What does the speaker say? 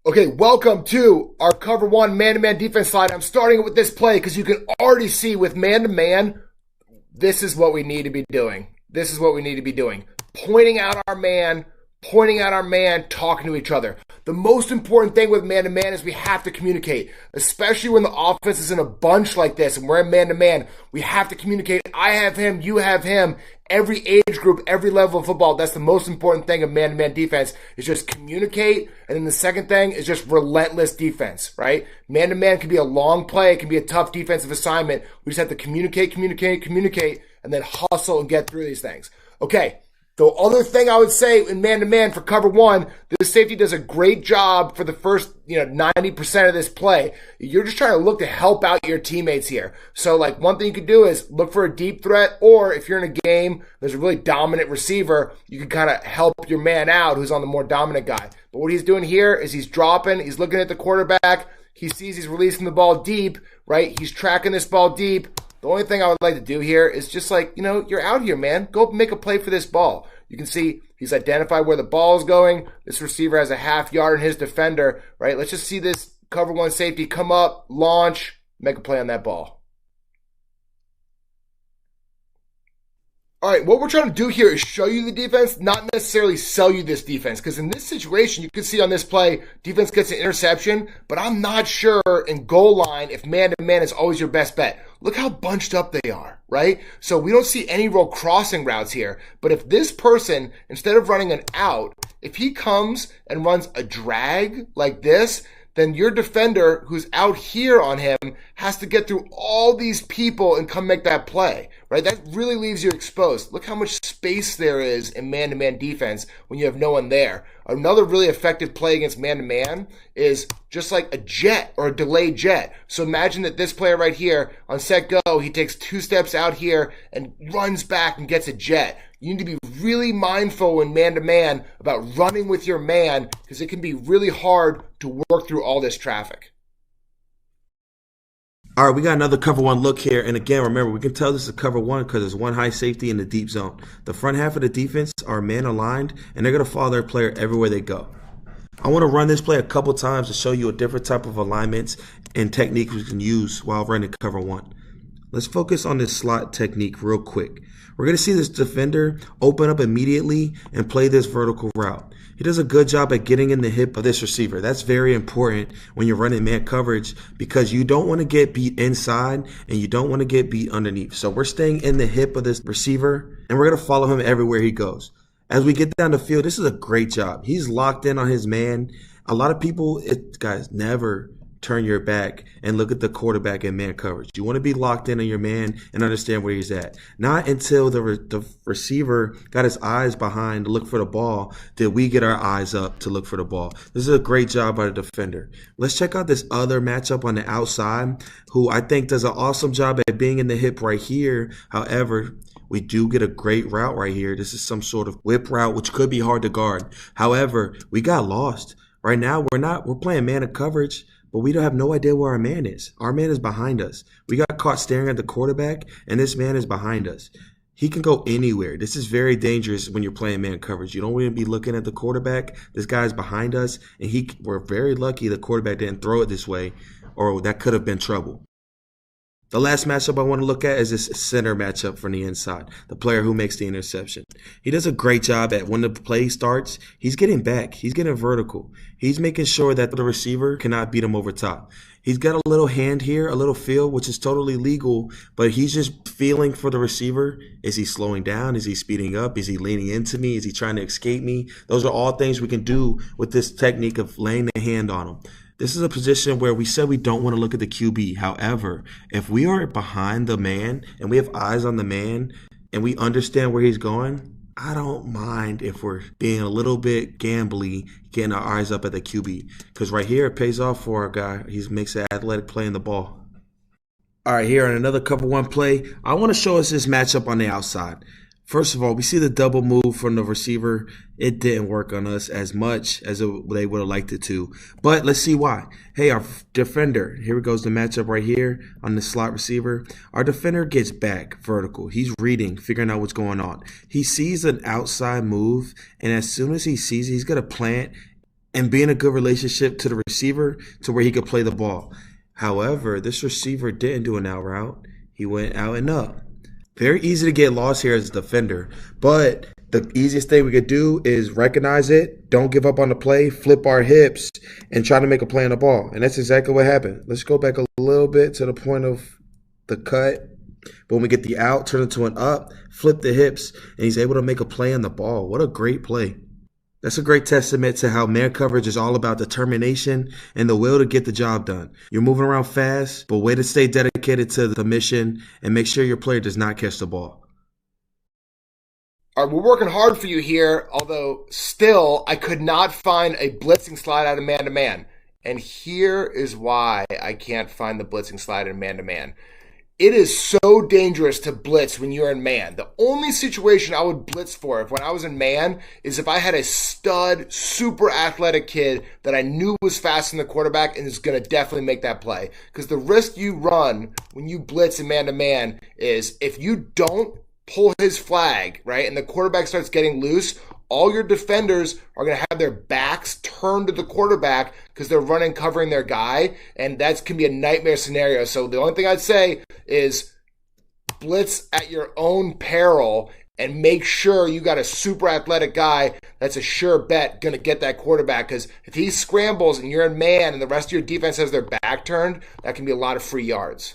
Okay, welcome to our cover one man-to-man defense slide. I'm starting with this play because you can already see with man-to-man, this is what we need to be doing. This is what we need to be doing. Pointing out our man, talking to each other. The most important thing with man-to-man is we have to communicate, especially when the offense is in a bunch like this and we're in man-to-man. We have to communicate. I have him, you have him. Every age group, every level of football, that's the most important thing of man-to-man defense is just communicate. And then the second thing is just relentless defense, right? Man-to-man can be a long play. It can be a tough defensive assignment. We just have to communicate, and then hustle and get through these things. Okay. The other thing I would say in man-to-man for cover one, this safety does a great job for the first 90% of this play. You're just trying to look to help out your teammates here. So like one thing you could do is look for a deep threat, or if you're in a game, there's a really dominant receiver, you can kind of help your man out who's on the more dominant guy. But what he's doing here is he's dropping, he's looking at the quarterback, he sees he's releasing the ball deep, right? He's tracking this ball deep. The only thing I would like to do here is just like, you're out here, man. Go make a play for this ball. You can see he's identified where the ball is going. This receiver has a half yard in his defender, right? Let's just see this cover one safety come up, launch, make a play on that ball. All right, what we're trying to do here is show you the defense, not necessarily sell you this defense. Because in this situation, you can see on this play, defense gets an interception, but I'm not sure in goal line if man-to-man is always your best bet. Look how bunched up they are, right? So we don't see any real crossing routes here. But if this person, instead of running an out, if he comes and runs a drag like this, then your defender who's out here on him has to get through all these people and come make that play, right? That really leaves you exposed. Look how much space there is in man-to-man defense when you have no one there. Another really effective play against man-to-man is just like a jet or a delayed jet. So imagine that this player right here on set go, he takes 2 steps out here and runs back and gets a jet. You need to be really mindful in man-to-man about running with your man because it can be really hard to work through all this traffic. All right, we got another cover one look here. And again, remember, we can tell this is a cover one because there's one high safety in the deep zone. The front half of the defense are man aligned, and they're going to follow their player everywhere they go. I want to run this play a couple times to show you a different type of alignments and techniques we can use while running cover one. Let's focus on this slot technique real quick. We're going to see this defender open up immediately and play this vertical route. He does a good job at getting in the hip of this receiver. That's very important when you're running man coverage because you don't want to get beat inside and you don't want to get beat underneath. So we're staying in the hip of this receiver and we're going to follow him everywhere he goes. As we get down the field, this is a great job. He's locked in on his man. A lot of people, guys, never turn your back and look at the quarterback in man coverage. You want to be locked in on your man and understand where he's at. Not until the receiver got his eyes behind to look for the ball did we get our eyes up to look for the ball. This is a great job by the defender. Let's check out this other matchup on the outside who I think does an awesome job at being in the hip right here. However, we do get a great route right here. This is some sort of whip route, which could be hard to guard. However, we got lost. Right now, we're playing man of coverage, but we don't have no idea where our man is. Our man is behind us. We got caught staring at the quarterback, and this man is behind us. He can go anywhere. This is very dangerous when you're playing man coverage. You don't want to be looking at the quarterback. This guy's behind us, and we're very lucky the quarterback didn't throw it this way, or that could have been trouble. The last matchup I want to look at is this center matchup from the inside, the player who makes the interception. He does a great job at when the play starts, he's getting back. He's getting vertical. He's making sure that the receiver cannot beat him over top. He's got a little hand here, a little feel, which is totally legal, but he's just feeling for the receiver. Is he slowing down? Is he speeding up? Is he leaning into me? Is he trying to escape me? Those are all things we can do with this technique of laying the hand on him. This is a position where we said we don't want to look at the QB. However, if we are behind the man and we have eyes on the man and we understand where he's going, I don't mind if we're being a little bit gambly, getting our eyes up at the QB. Because right here, it pays off for our guy. He makes an athletic play in the ball. All right, here on another cover one play, I want to show us this matchup on the outside. First of all, we see the double move from the receiver. It didn't work on us as much as they would have liked it to. But let's see why. Hey, our defender, here goes the matchup right here on the slot receiver. Our defender gets back vertical. He's reading, figuring out what's going on. He sees an outside move, and as soon as he sees it, he's going to plant and be in a good relationship to the receiver to where he could play the ball. However, this receiver didn't do an out route. He went out and up. Very easy to get lost here as a defender, but the easiest thing we could do is recognize it, don't give up on the play, flip our hips, and try to make a play on the ball. And that's exactly what happened. Let's go back a little bit to the point of the cut. But when we get the out, turn it to an up, flip the hips, and he's able to make a play on the ball. What a great play. That's a great testament to how man coverage is all about determination and the will to get the job done. You're moving around fast, but way to stay dedicated to the mission and make sure your player does not catch the ball. All right, we're working hard for you here, although still I could not find a blitzing slide out of man-to-man. And here is why I can't find the blitzing slide in man-to-man. It is so dangerous to blitz when you're in man. The only situation I would blitz for if when I was in man is if I had a stud, super athletic kid that I knew was faster than the quarterback and is going to definitely make that play. Because the risk you run when you blitz in man-to-man is if you don't pull his flag, right, and the quarterback starts getting loose, all your defenders are going to have their backs turned to the quarterback because they're running covering their guy, and that can be a nightmare scenario. So the only thing I'd say is blitz at your own peril and make sure you got a super athletic guy that's a sure bet going to get that quarterback, because if he scrambles and you're in man and the rest of your defense has their back turned, that can be a lot of free yards.